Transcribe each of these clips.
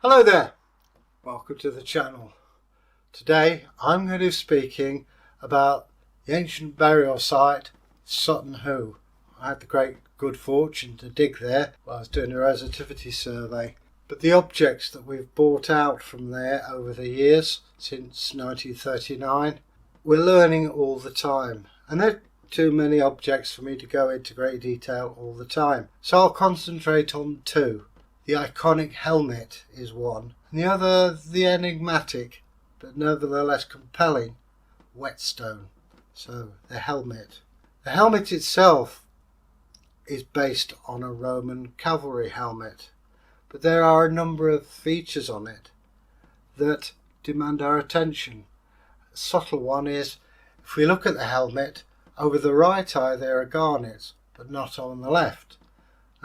Hello there, welcome to the channel. Today I'm going to be speaking about the ancient burial site Sutton Hoo. I had the great good fortune to dig there while I was doing a relativity survey. But the objects that we've brought out from there over the years, since 1939, we're learning all the time. And there are too many objects for me to go into great detail all the time. So I'll concentrate on two. The iconic helmet is one, and the other the enigmatic, but nevertheless compelling, whetstone. So the helmet. The helmet itself is based on a Roman cavalry helmet, but there are a number of features on it that demand our attention. A subtle one is, if we look at the helmet, over the right eye there are garnets, but not on the left.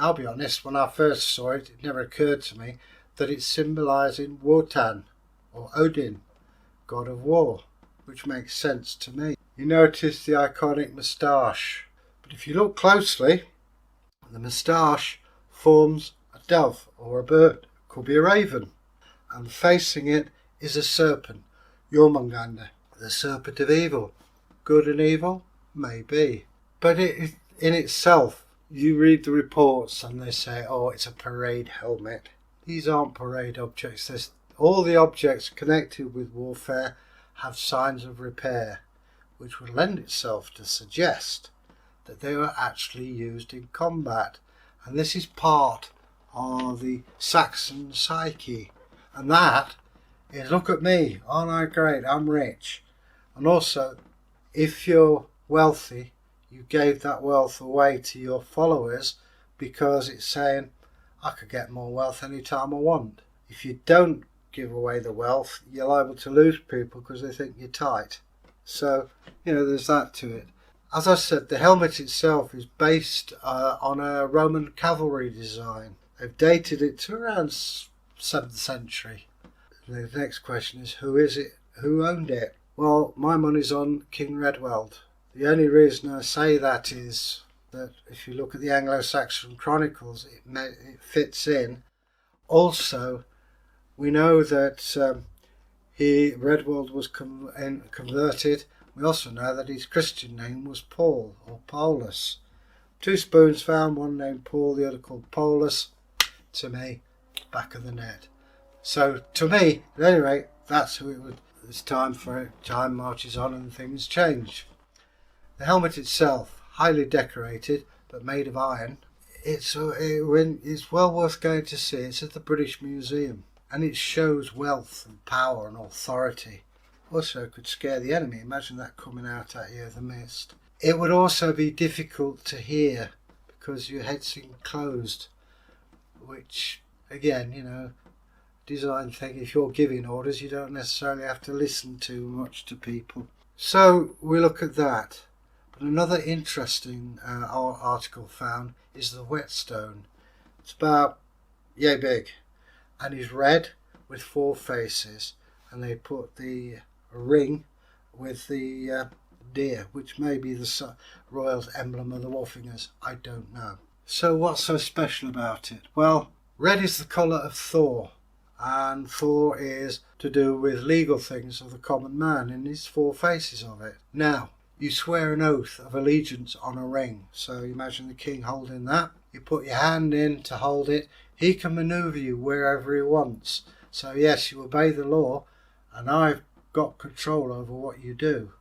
I'll be honest, when I first saw it, it never occurred to me that it's symbolising Wotan, or Odin, god of war, which makes sense to me. You notice the iconic moustache, but if you look closely, the moustache forms a dove or a bird, could be a raven, and facing it is a serpent, Jormungandr, the serpent of evil. Good and evil? Maybe. But in itself, you read the reports and they say, oh, it's a parade helmet. These aren't parade objects. All the objects connected with warfare have signs of repair, which would lend itself to suggest that they were actually used in combat. And this is part of the Saxon psyche. And that is, look at me, aren't I great, I'm rich. And also, if you're wealthy, you gave that wealth away to your followers because it's saying, I could get more wealth anytime I want. If you don't give away the wealth, you're liable to lose people because they think you're tight. So, there's that to it. As I said, the helmet itself is based on a Roman cavalry design. They've dated it to around 7th century. The next question is, who is it? Who owned it? Well, my money's on King Redwald. The only reason I say that is that if you look at the Anglo Saxon chronicles, it fits in. Also, we know that Redwald was converted. We also know that his Christian name was Paul or Paulus. Two spoons found, one named Paul, the other called Paulus. To me, back of the net. So to me, at any rate, that's who it would. It's time for it. Time marches on and things change. The helmet itself, highly decorated but made of iron, it's well worth going to see. It's at the British Museum and it shows wealth and power and authority. Also could scare the enemy. Imagine that coming out at you of the mist. It would also be difficult to hear because your head seemed closed, which again, design thing. If you're giving orders, you don't necessarily have to listen too much to people. So we look at that. Another interesting article found is the whetstone. It's about yay big and is red with 4 faces, and they put the ring with the deer, which may be the royal emblem of the Woffingers. I don't know. So what's so special about it? Well, red is the colour of Thor, and Thor is to do with legal things of the common man, and there's 4 faces of it. Now, you swear an oath of allegiance on a ring. So you imagine the king holding that. You put your hand in to hold it. He can manoeuvre you wherever he wants. So yes, you obey the law and I've got control over what you do.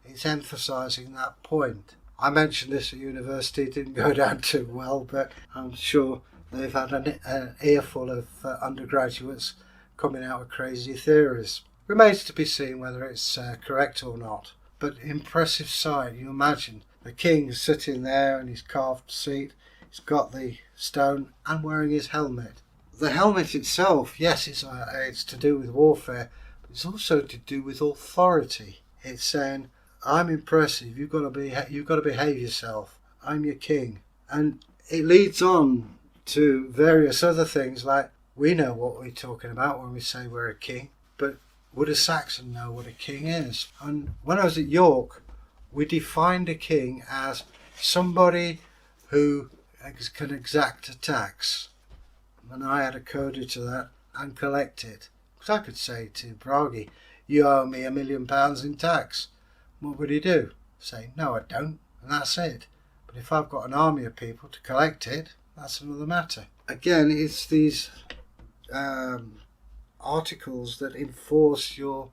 It's emphasising that point. I mentioned this at university. It didn't go down too well, but I'm sure they've had an earful of undergraduates coming out with crazy theories. Remains to be seen whether it's correct or not. But impressive sight. You imagine the king sitting there in his carved seat. He's got the stone and wearing his helmet. The helmet itself, yes, it's to do with warfare, but it's also to do with authority. It's saying, I'm impressive. You've got to behave yourself. I'm your king. And it leads on to various other things, like we know what we're talking about when we say we're a king, but would a Saxon know what a king is? And when I was at York, we defined a king as somebody who can exact a tax. And I had a coda to that. and collect it. Because I could say to Bragi, you owe me £1 million in tax. What would he do? Say, no I don't, and that's it. But if I've got an army of people to collect it, that's another matter. Again, it's these articles that enforce your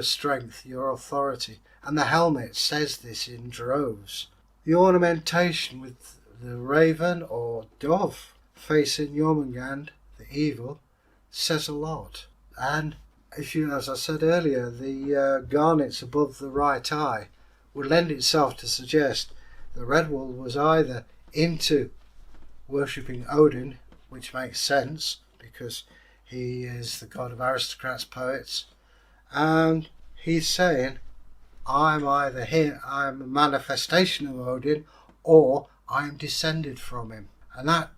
strength, your authority. And the helmet says this in droves. The ornamentation with the raven or dove facing Jormungand, the evil, says a lot. And if you, as I said earlier, the garnets above the right eye would lend itself to suggest the Redwall was either into worshipping Odin, which makes sense because he is the god of aristocrats, poets, and he's saying, I'm either here, I'm a manifestation of Odin, or I'm descended from him. And that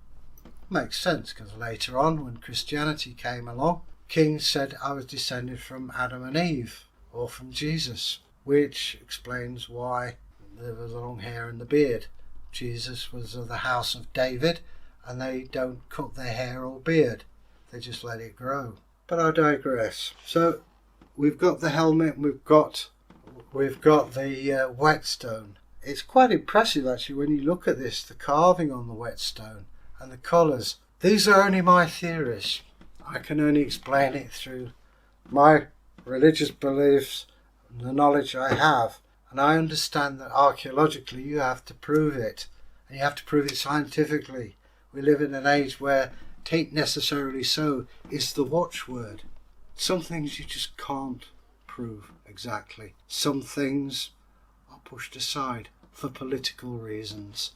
makes sense because later on, when Christianity came along, kings said I was descended from Adam and Eve, or from Jesus, which explains why there was long hair and the beard. Jesus was of the house of David, and they don't cut their hair or beard, they just let it grow. But I digress. So we've got the helmet, we've got the whetstone. It's quite impressive actually when you look at this, the carving on the whetstone and the colours. These are only my theories. I can only explain it through my religious beliefs and the knowledge I have. And I understand that archaeologically you have to prove it. And you have to prove it scientifically. We live in an age where "tain't necessarily so" is the watchword. Some things you just can't prove exactly. Some things are pushed aside for political reasons.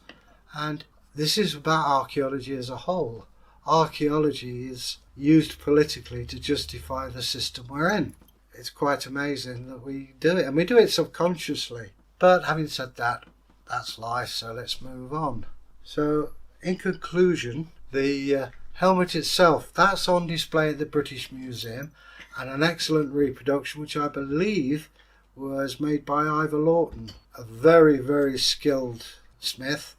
And this is about archaeology as a whole. Archaeology is used politically to justify the system we're in. It's quite amazing that we do it, and we do it subconsciously. But having said that, that's life, so let's move on. So, in conclusion, the helmet itself, that's on display at the British Museum, and an excellent reproduction, which I believe was made by Ivor Lawton, a very, very skilled smith.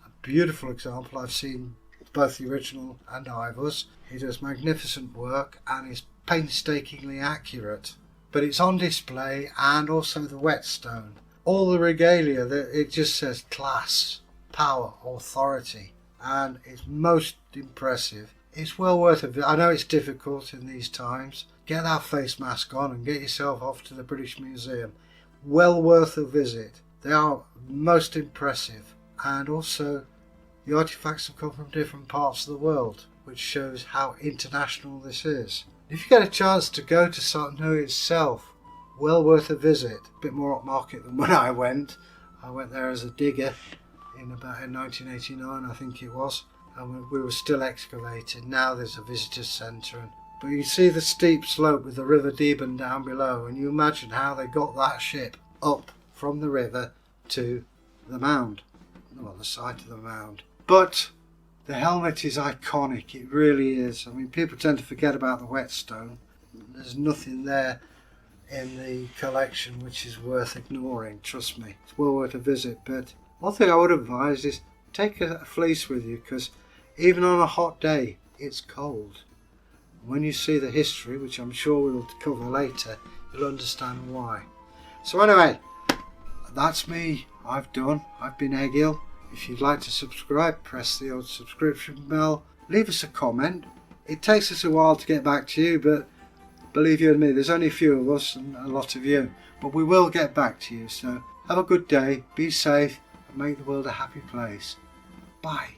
A beautiful example. I've seen both the original and Ivor's. He does magnificent work and is painstakingly accurate. But it's on display, and also the whetstone. All the regalia, it just says class, power, authority, and it's most impressive. It's well worth it. I know it's difficult in these times. Get that face mask on and get yourself off to the British Museum. Well worth a visit. They are most impressive, and also the artifacts have come from different parts of the world, which shows how international this is. If you get a chance to go to Sutton Hoo itself, well worth a visit. A bit more upmarket than when I went. I went there as a digger in 1989, I think it was, and we were still excavating. Now there's a visitor centre, but you see the steep slope with the River Deben down below, and you imagine how they got that ship up from the river to the mound, well, the site of the mound. But the helmet is iconic, it really is. I mean, people tend to forget about the whetstone. There's nothing there in the collection which is worth ignoring, trust me. It's well worth a visit. But one thing I would advise is take a fleece with you, because even on a hot day it's cold. When you see the history, which I'm sure we'll cover later, you'll understand why. So anyway, that's me. I've been Egil. If you'd like to subscribe, press the old subscription bell. Leave us a comment. It takes us a while to get back to you, but believe you and me, there's only a few of us and a lot of you. But we will get back to you. So have a good day, be safe, and make the world a happy place. Bye.